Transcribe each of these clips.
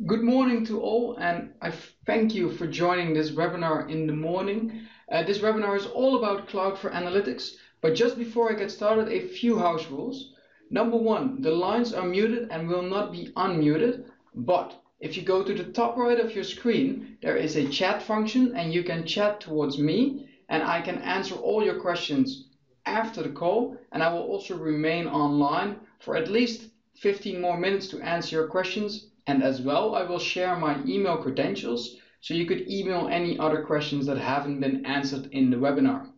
Good morning to all, and I thank you for joining this webinar in the morning. This webinar is all about Cloud for Analytics, but just before I get started, a few house rules. Number one, the lines are muted and will not be unmuted, but if you go to the top right of your screen, there is a chat function and you can chat towards me and I can answer all your questions after the call, and I will also remain online for at least 15 more minutes to answer your questions. And as well, I will share my email credentials so you could email any other questions that haven't been answered in the webinar.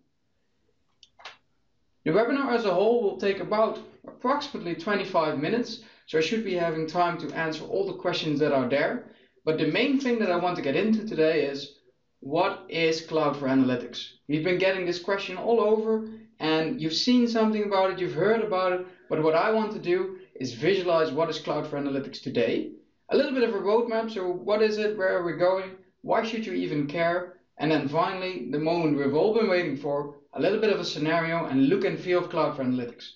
The webinar as a whole will take about approximately 25 minutes, so I should be having time to answer all the questions that are there. But the main thing that I want to get into today is, what is Cloud for Analytics? We've been getting this question all over, and you've seen something about it, you've heard about it, but what I want to do is visualize what is Cloud for Analytics today. A little bit of a roadmap, so what is it, where are we going, why should you even care, and then finally, the moment we've all been waiting for, a little bit of a scenario and look and feel of Cloud for Analytics.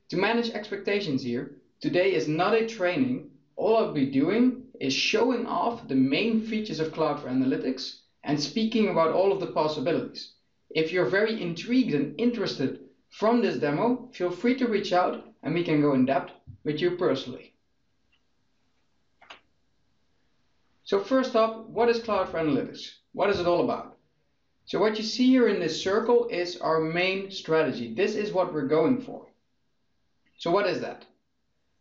To manage expectations here, today is not a training. All I'll be doing is showing off the main features of Cloud for Analytics and speaking about all of the possibilities. If you're very intrigued and interested from this demo, feel free to reach out and we can go in depth with you personally. So first up, what is Cloud for Analytics? What is it all about? So what you see here in this circle is our main strategy. This is what we're going for. So what is that?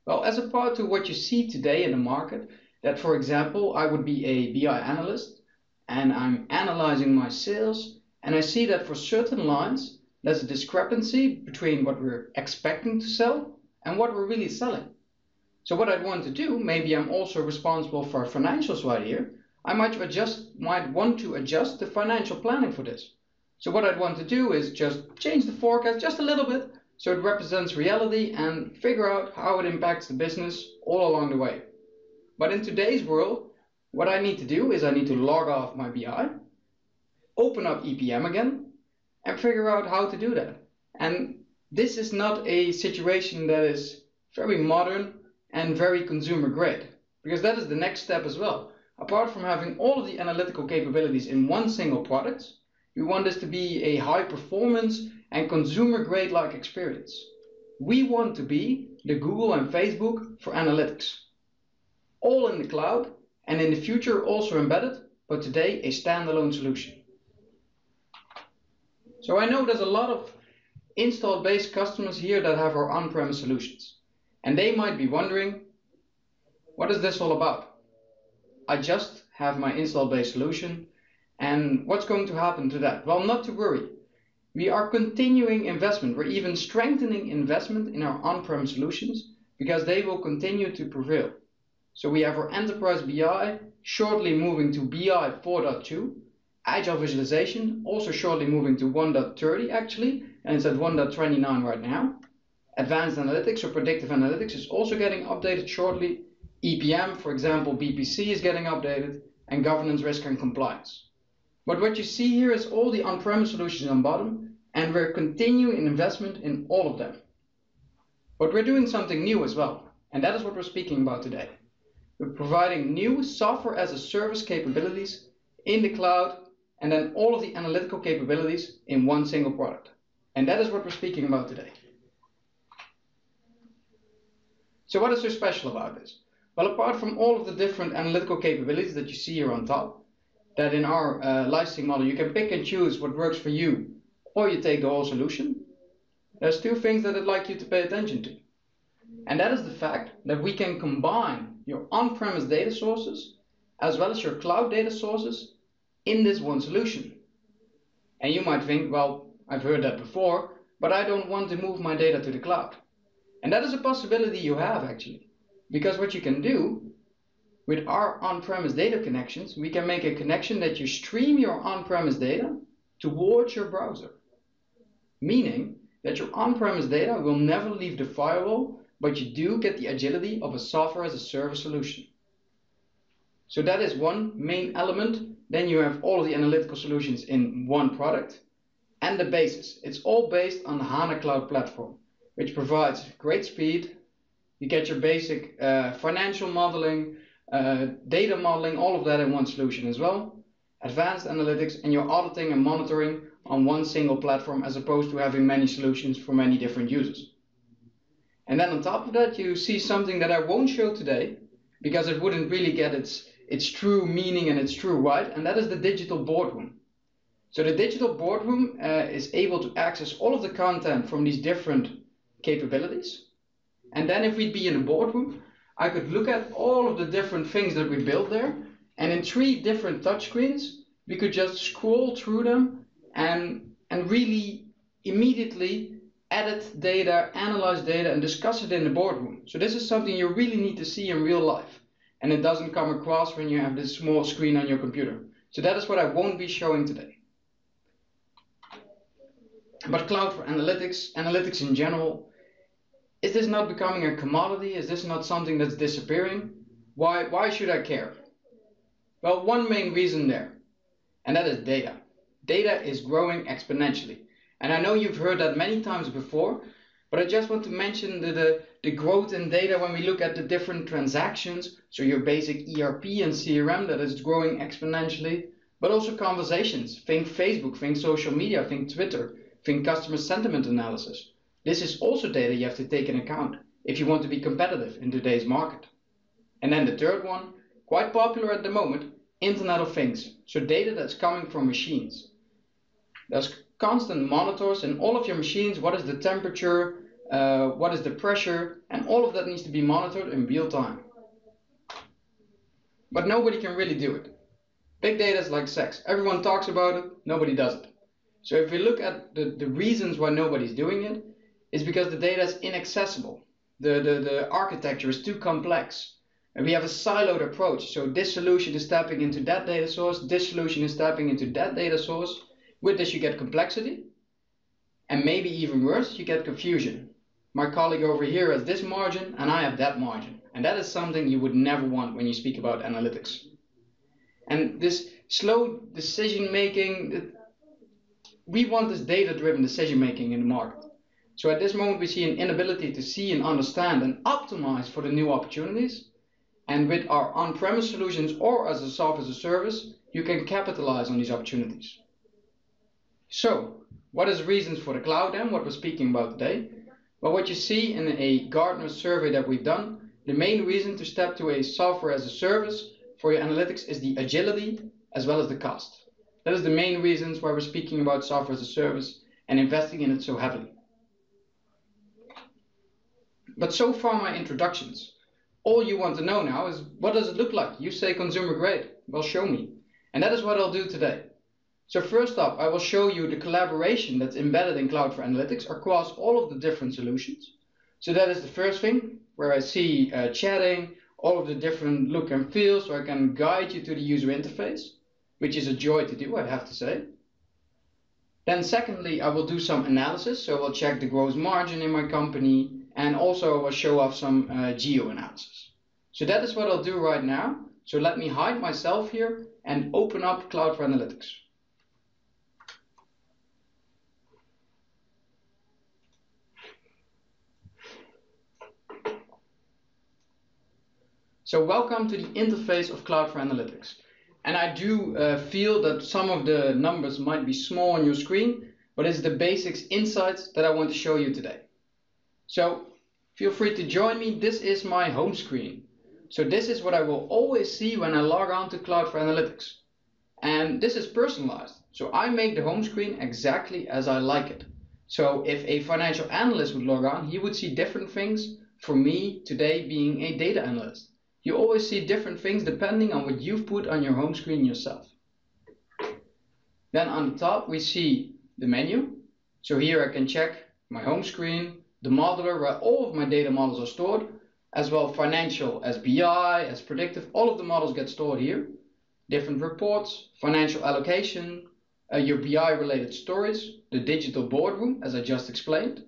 Well, as a part to what you see today in the market, that for example, I would be a BI analyst and I'm analyzing my sales, and I see that for certain lines, there's a discrepancy between what we're expecting to sell and what we're really selling. So what I'd want to do, maybe I'm also responsible for financials right here, I might want to adjust the financial planning for this. So what I'd want to do is just change the forecast just a little bit so it represents reality and figure out how it impacts the business all along the way. But in today's world, what I need to do is I need to log off my BI, open up EPM again, and figure out how to do that. And this is not a situation that is very modern and very consumer grade, because that is the next step as well. Apart from having all of the analytical capabilities in one single product, we want this to be a high performance and consumer grade like experience. We want to be the Google and Facebook for analytics. All in the cloud and in the future also embedded, but today a standalone solution. So I know there's a lot of installed base customers here that have our on-premise solutions. And they might be wondering, what is this all about? I just have my install base solution, and what's going to happen to that? Well, not to worry. We are continuing investment. We're even strengthening investment in our on-prem solutions because they will continue to prevail. So we have our enterprise BI shortly moving to BI 4.2, agile visualization also shortly moving to 1.30 actually, and it's at 1.29 right now. Advanced analytics or predictive analytics is also getting updated shortly. EPM, for example, BPC is getting updated, and governance, risk and compliance. But what you see here is all the on-premise solutions on bottom, and we're continuing investment in all of them. But we're doing something new as well, and that is what we're speaking about today. We're providing new software as a service capabilities in the cloud, and then all of the analytical capabilities in one single product. And that is what we're speaking about today. So what is so special about this? Well, apart from all of the different analytical capabilities that you see here on top, that in our licensing model you can pick and choose what works for you, or you take the whole solution, there's two things that I'd like you to pay attention to. And that is the fact that we can combine your on-premise data sources as well as your cloud data sources in this one solution. And you might think, well, I've heard that before, but I don't want to move my data to the cloud. And that is a possibility you have actually, because what you can do with our on-premise data connections, we can make a connection that you stream your on-premise data towards your browser, meaning that your on-premise data will never leave the firewall, but you do get the agility of a software as a service solution. So that is one main element. Then you have all of the analytical solutions in one product, and the basis. It's all based on the HANA Cloud Platform, which provides great speed. You get your basic financial modeling, data modeling, all of that in one solution as well, advanced analytics, and your auditing and monitoring on one single platform as opposed to having many solutions for many different users. And then on top of that, you see something that I won't show today because it wouldn't really get its true meaning and its true right, and that is the digital boardroom. So the digital boardroom is able to access all of the content from these different capabilities. And then if we'd be in a boardroom, I could look at all of the different things that we built there, and in 3 different touchscreens, we could just scroll through them and really immediately edit data, analyze data, and discuss it in the boardroom. So this is something you really need to see in real life, and it doesn't come across when you have this small screen on your computer. So that is what I won't be showing today. But cloud for analytics, analytics in general, is this not becoming a commodity? Is this not something that's disappearing? Why should I care? Well, one main reason there, and that is data. Data is growing exponentially. And I know you've heard that many times before, but I just want to mention the growth in data when we look at the different transactions. So your basic ERP and CRM, that is growing exponentially, but also conversations. Think Facebook, think social media, think Twitter, think customer sentiment analysis. This is also data you have to take in account if you want to be competitive in today's market. And then the third one, quite popular at the moment, Internet of Things. So data that's coming from machines. There's constant monitors in all of your machines. What is the temperature? What is the pressure? And all of that needs to be monitored in real time. But nobody can really do it. Big data is like sex. Everyone talks about it, nobody does it. So if we look at the reasons why nobody's doing it, it's because the data is inaccessible. The architecture is too complex. And we have a siloed approach. So this solution is tapping into that data source, this solution is tapping into that data source. With this you get complexity, and maybe even worse, you get confusion. My colleague over here has this margin, and I have that margin. And that is something you would never want when you speak about analytics. And this slow decision making, we want this data-driven decision making in the market. So at this moment we see an inability to see and understand and optimize for the new opportunities. And with our on-premise solutions or as a software as a service, you can capitalize on these opportunities. So, what is the reasons for the cloud then, what we're speaking about today? Well, what you see in a Gartner survey that we've done, the main reason to step to a software as a service for your analytics is the agility as well as the cost. That is the main reasons why we're speaking about software as a service and investing in it so heavily. But so far my introductions. All you want to know now is, what does it look like? You say consumer grade. Well, show me. And that is what I'll do today. So first up, I will show you the collaboration that's embedded in Cloud for Analytics across all of the different solutions. So that is the first thing, where I see chatting, all of the different look and feel, so I can guide you to the user interface, which is a joy to do, I have to say. Then secondly, I will do some analysis, so I'll check the gross margin in my company, and also I will show off some geo analysis. So that is what I'll do right now. So let me hide myself here and open up Cloud for Analytics. So welcome to the interface of Cloud for Analytics. And I do feel that some of the numbers might be small on your screen, but it's the basics insights that I want to show you today. So feel free to join me. This is my home screen. So this is what I will always see when I log on to Cloud for Analytics. And this is personalized. So I make the home screen exactly as I like it. So if a financial analyst would log on, he would see different things for me today being a data analyst. You always see different things depending on what you've put on your home screen yourself. Then on the top we see the menu. So here I can check my home screen, the modeler where all of my data models are stored, as well financial as BI, as predictive, all of the models get stored here. Different reports, financial allocation, your BI related storage, the digital boardroom as I just explained.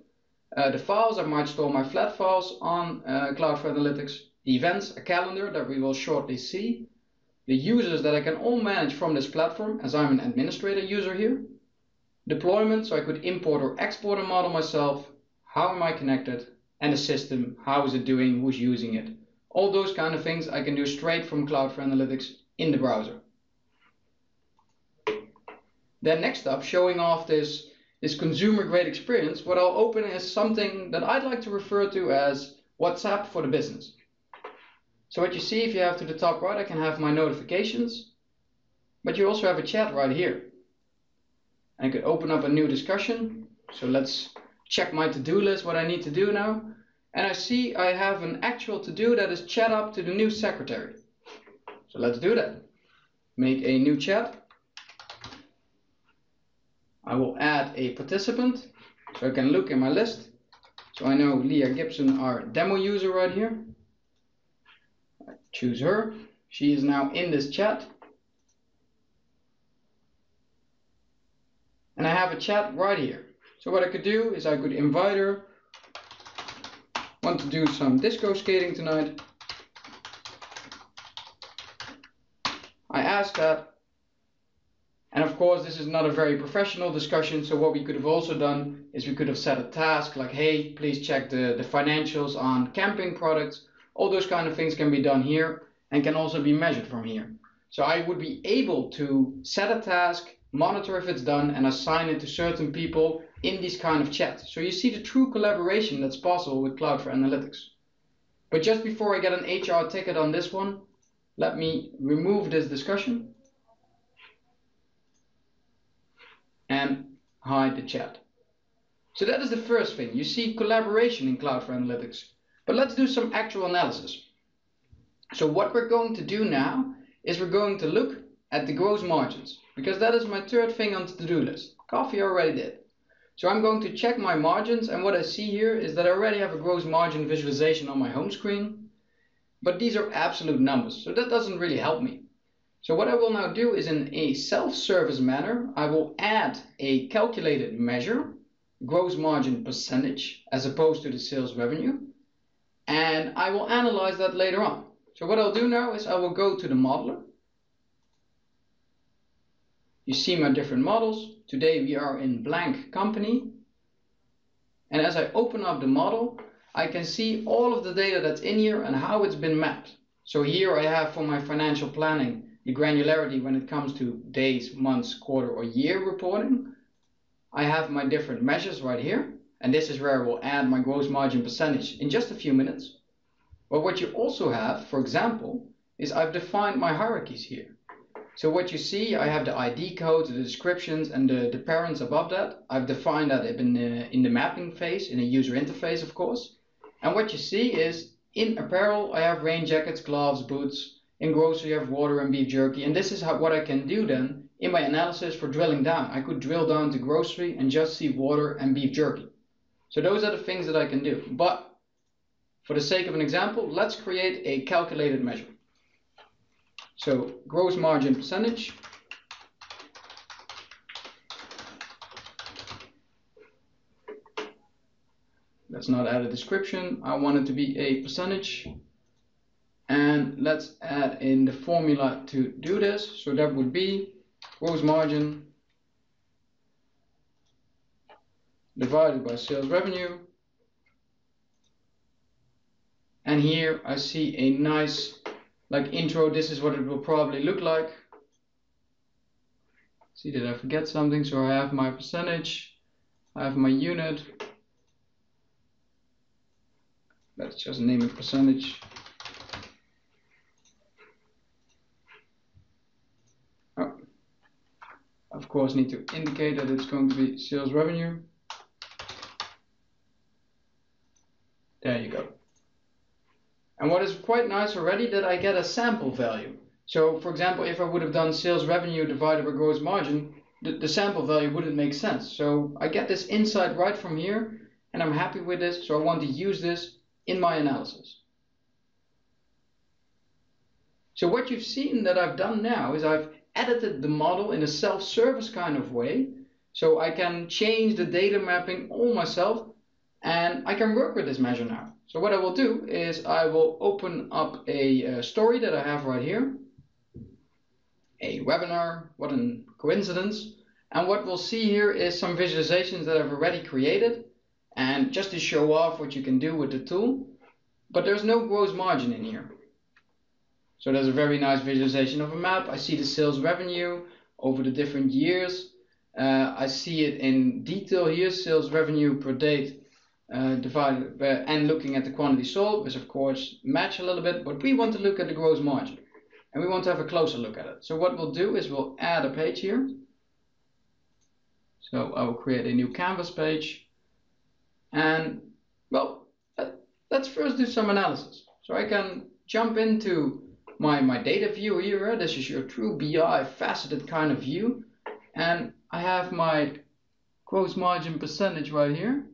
The files, I might store my flat files on Cloud for Analytics. The events, a calendar that we will shortly see. The users that I can all manage from this platform as I'm an administrator user here. Deployment, so I could import or export a model myself. How am I connected? And the system, how is it doing, who's using it. All those kind of things I can do straight from Cloud for Analytics in the browser. Then next up, showing off this consumer grade experience, what I'll open is something that I'd like to refer to as WhatsApp for the business. So what you see, if you have to the top right, I can have my notifications, but you also have a chat right here. I could open up a new discussion. So let's check my to-do list, what I need to do now. And I see I have an actual to-do that is chat up to the new secretary. So let's do that. Make a new chat. I will add a participant so I can look in my list. So I know Leah Gibson, our demo user right here. I choose her. She is now in this chat. And I have a chat right here. So what I could do is I could invite her. Want to do some disco skating tonight. I ask that. And of course, this is not a very professional discussion. So what we could have also done is we could have set a task like, hey, please check the financials on camping products. All those kind of things can be done here and can also be measured from here. So I would be able to set a task, monitor if it's done, and assign it to certain people in these kind of chats. So you see the true collaboration that's possible with Cloud for Analytics. But just before I get an HR ticket on this one, let me remove this discussion and hide the chat. So that is the first thing. You see collaboration in Cloud for Analytics. But let's do some actual analysis. So what we're going to do now is we're going to look at the gross margins, because that is my third thing on the to-do list. Coffee I already did. So I'm going to check my margins, and what I see here is that I already have a gross margin visualization on my home screen, but these are absolute numbers, so that doesn't really help me. So what I will now do is, in a self-service manner, I will add a calculated measure, gross margin percentage, as opposed to the sales revenue, and I will analyze that later on. So what I'll do now is I will go to the modeler. You see my different models. Today we are in blank company. And as I open up the model, I can see all of the data that's in here and how it's been mapped. So here I have for my financial planning the granularity when it comes to days, months, quarter or year reporting. I have my different measures right here. And this is where I will add my gross margin percentage in just a few minutes. But what you also have, for example, is I've defined my hierarchies here. So what you see, I have the ID codes, the descriptions, and the parents above that. I've defined that in the mapping phase, in a user interface, of course. And what you see is, in apparel, I have rain jackets, gloves, boots. In grocery, I have water and beef jerky. And this is what I can do then in my analysis for drilling down. I could drill down to grocery and just see water and beef jerky. So those are the things that I can do. But for the sake of an example, let's create a calculated measure. So gross margin percentage. Let's not add a description. I want it to be a percentage. And let's add in the formula to do this. So that would be gross margin divided by sales revenue. And here I see a nice intro. This is what it will probably look like. See, did I forget something? So I have my percentage, I have my unit. Let's just name it percentage. Oh, of course, need to indicate that it's going to be sales revenue. There you go. And what is quite nice already, that I get a sample value. So for example, if I would have done sales revenue divided by gross margin, the sample value wouldn't make sense. So I get this insight right from here, and I'm happy with this. So I want to use this in my analysis. So what you've seen that I've done now is I've edited the model in a self-service kind of way. So I can change the data mapping all myself, and I can work with this measure now. So what I will do is I will open up a story that I have right here. A webinar, what a coincidence. And what we'll see here is some visualizations that I've already created. And just to show off what you can do with the tool, but there's no gross margin in here. So there's a very nice visualization of a map. I see the sales revenue over the different years. I see it in detail here, sales revenue per date divided and looking at the quantity sold, which of course match a little bit, but we want to look at the gross margin and we want to have a closer look at it. So what we'll do is we'll add a page here. So I will create a new canvas page, and well, let's first do some analysis. So I can jump into my data view here. This is your true BI faceted kind of view, and I have my gross margin percentage right here.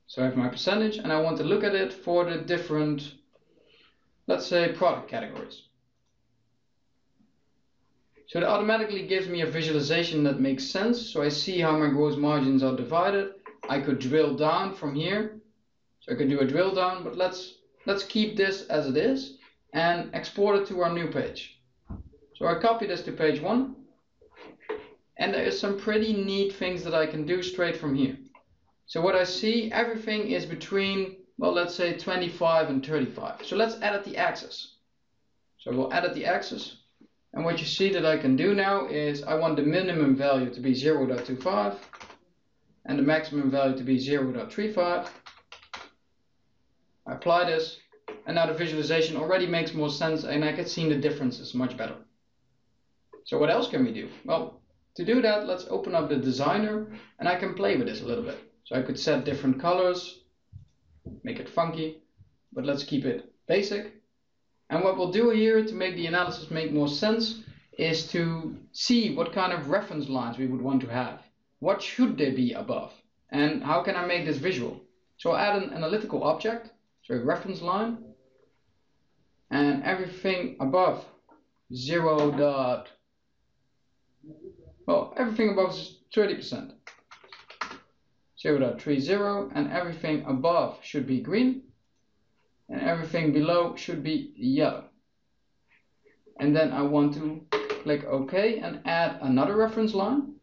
So I have my percentage and I want to look at it for the different, let's say, product categories. So it automatically gives me a visualization that makes sense. So I see how my gross margins are divided. I could drill down from here. So I could do a drill down, but let's keep this as it is and export it to our new page. So I copy this to page 1, and there is some pretty neat things that I can do straight from here. So what I see, everything is between, well, let's say 25 and 35. So let's edit the axis. So we'll edit the axis, and what you see that I can do now is I want the minimum value to be 0.25 and the maximum value to be 0.35. I apply this, and now the visualization already makes more sense and I can see the differences much better. So what else can we do? Well, to do that, let's open up the designer and I can play with this a little bit. So I could set different colors, make it funky, but let's keep it basic. And what we'll do here to make the analysis make more sense is to see what kind of reference lines we would want to have. What should they be above? And how can I make this visual? So I'll add an analytical object, so a reference line, and everything above everything above is 30%. 0.30, and everything above should be green and everything below should be yellow. And then I want to click OK and add another reference line.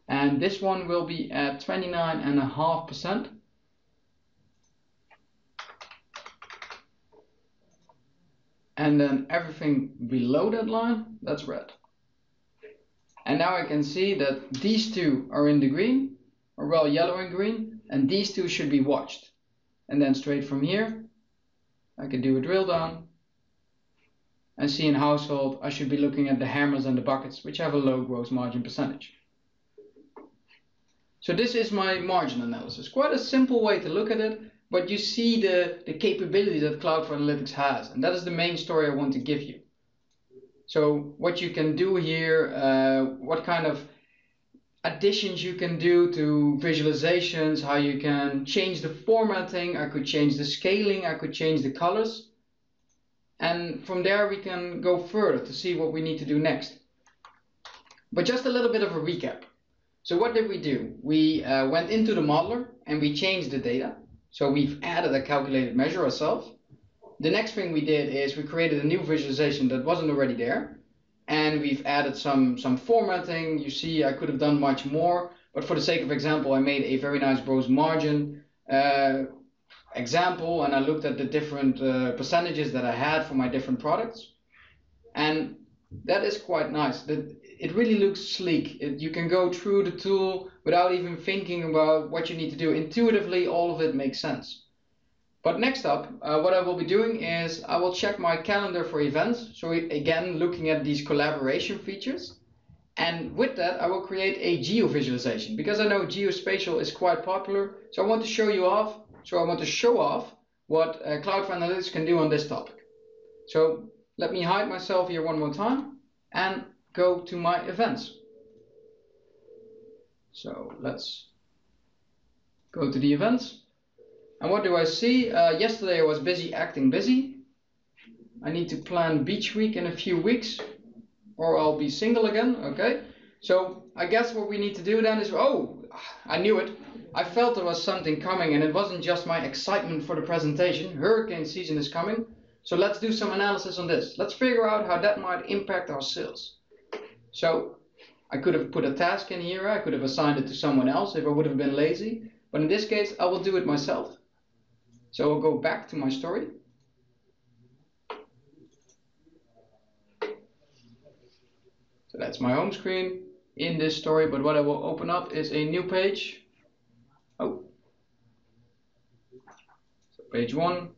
And this one will be at 29.5%. And then everything below that line, that's red. And now I can see that these two are in the green, or well, yellow and green, and these two should be watched. And then straight from here, I can do a drill down and see in household, I should be looking at the hammers and the buckets, which have a low gross margin percentage. So this is my margin analysis. Quite a simple way to look at it, but you see the capability that Cloud for Analytics has, and that is the main story I want to give you. So what you can do here, what kind of additions you can do to visualizations, how you can change the formatting, I could change the scaling, I could change the colors. And from there we can go further to see what we need to do next. But just a little bit of a recap. So what did we do? We went into the modeler and we changed the data. So we've added a calculated measure ourselves. The next thing we did is we created a new visualization that wasn't already there. And we've added some formatting. You see, I could have done much more, but for the sake of example, I made a very nice gross margin example, and I looked at the different percentages that I had for my different products. And that is quite nice. It really looks sleek. You can go through the tool without even thinking about what you need to do. Intuitively, all of it makes sense. But next up, what I will be doing is I will check my calendar for events. So again, looking at these collaboration features. And with that, I will create a geo visualization because I know geospatial is quite popular. So I want to show you off. So I want to show off what Cloud for Analytics can do on this topic. So let me hide myself here one more time and go to my events. So let's go to the events. And what do I see? Yesterday I was busy acting busy. I need to plan beach week in a few weeks or I'll be single again. Okay. So I guess what we need to do then is, oh, I knew it. I felt there was something coming and it wasn't just my excitement for the presentation. Hurricane season is coming. So let's do some analysis on this. Let's figure out how that might impact our sales. So I could have put a task in here, I could have assigned it to someone else if I would have been lazy, but in this case I will do it myself. So I'll go back to my story. So that's my home screen in this story, but what I will open up is a new page. Oh, so page 1,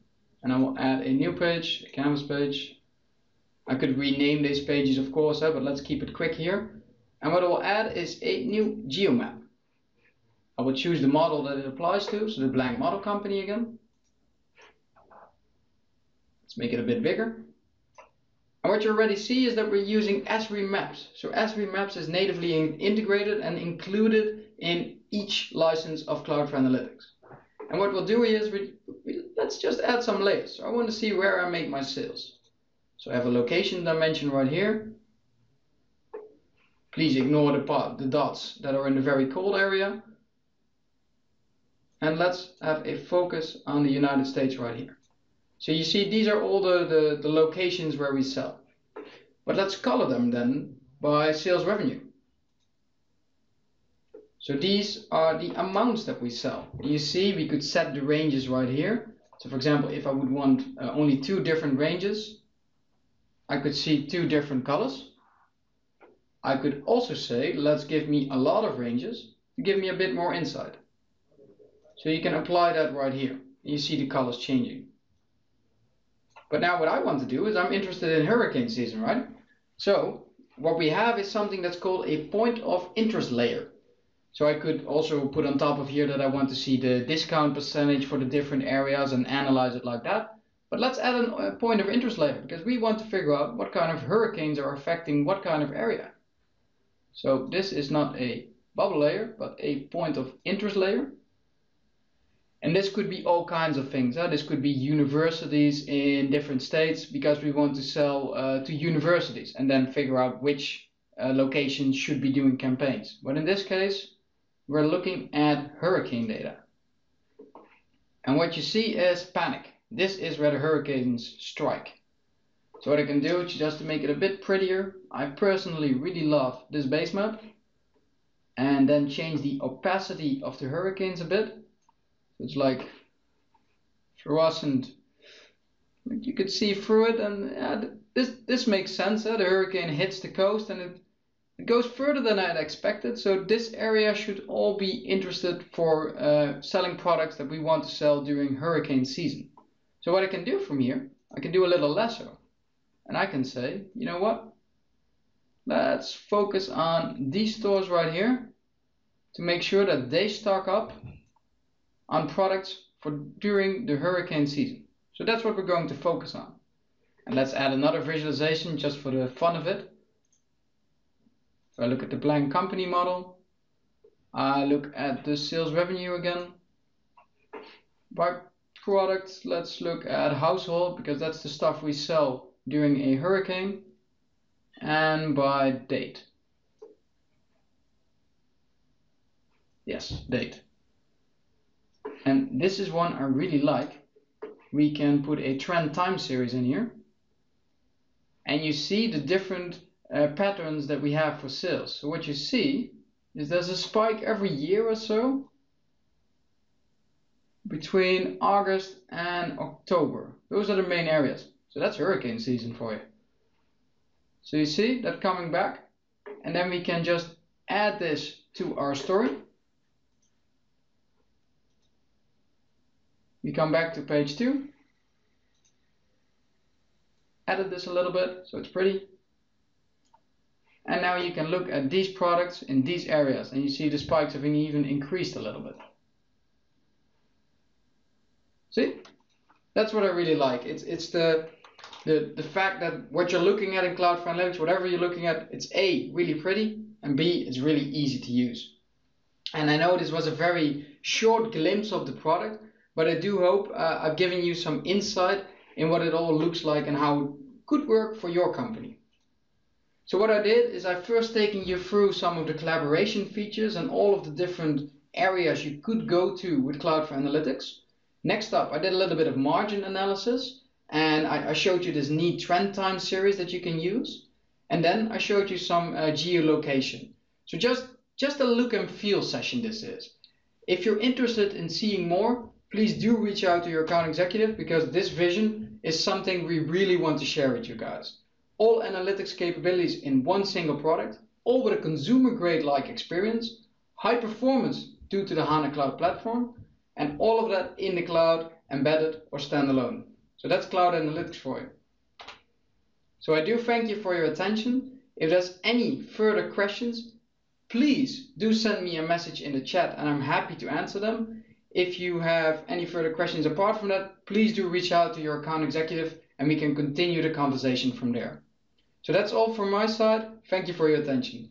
and I will add a new page, a canvas page. I could rename these pages, of course, but let's keep it quick here. And what I will add is a new geomap. I will choose the model that it applies to, so the blank model company again. Let's make it a bit bigger. And what you already see is that we're using Esri Maps. So Esri Maps is natively integrated and included in each license of Cloud for Analytics. And what we'll do is let's just add some layers. So I want to see where I make my sales. So I have a location dimension right here. Please ignore the dots that are in the very cold area. And let's have a focus on the United States right here. So you see, these are all the locations where we sell. But let's color them then by sales revenue. So these are the amounts that we sell. You see, we could set the ranges right here. So for example, if I would want only 2 different ranges, I could see 2 different colors. I could also say, let's give me a lot of ranges to give me a bit more insight. So you can apply that right here. You see the colors changing. But now what I want to do is I'm interested in hurricane season, right? So what we have is something that's called a point of interest layer. So I could also put on top of here that I want to see the discount percentage for the different areas and analyze it like that. But let's add a point of interest layer because we want to figure out what kind of hurricanes are affecting what kind of area. So this is not a bubble layer, but a point of interest layer. And this could be all kinds of things. This could be universities in different states because we want to sell to universities and then figure out which locations should be doing campaigns. But in this case, we're looking at hurricane data. And what you see is panic. This is where the hurricanes strike. So what I can do, just to make it a bit prettier, I personally really love this base map. And then change the opacity of the hurricanes a bit. It's like fluorescent. You could see through it, and this makes sense. The hurricane hits the coast, and it goes further than I had expected. So this area should all be interested for selling products that we want to sell during hurricane season. So what I can do from here, I can do a little lasso, and I can say, you know what? Let's focus on these stores right here to make sure that they stock up on products for during the hurricane season. So that's what we're going to focus on. And let's add another visualization just for the fun of it. So I look at the blank company model. I look at the sales revenue again. By product, let's look at household because that's the stuff we sell during a hurricane. And by date. Yes, date. And this is one I really like. We can put a trend time series in here. And you see the different patterns that we have for sales. So what you see is there's a spike every year or so between August and October. Those are the main areas. So that's hurricane season for you. So you see that coming back. And then we can just add this to our story. We come back to page 2, edit this a little bit so it's pretty, and now you can look at these products in these areas and you see the spikes have even increased a little bit. See? That's what I really like. It's the fact that what you're looking at in Cloud for Analytics, whatever you're looking at, it's A, really pretty, and B, it's really easy to use. And I know this was a very short glimpse of the product, but I do hope I've given you some insight in what it all looks like and how it could work for your company. So what I did is I first taken you through some of the collaboration features and all of the different areas you could go to with Cloud for Analytics. Next up, I did a little bit of margin analysis and I showed you this neat trend time series that you can use. And then I showed you some geolocation. So just a look and feel session this is. If you're interested in seeing more, please do reach out to your account executive, because this vision is something we really want to share with you guys. All analytics capabilities in one single product, all with a consumer grade-like experience, high performance due to the HANA Cloud Platform, and all of that in the cloud, embedded or standalone. So that's cloud analytics for you. So I do thank you for your attention. If there's any further questions, please do send me a message in the chat and I'm happy to answer them. If you have any further questions apart from that, please do reach out to your account executive and we can continue the conversation from there. So that's all from my side. Thank you for your attention.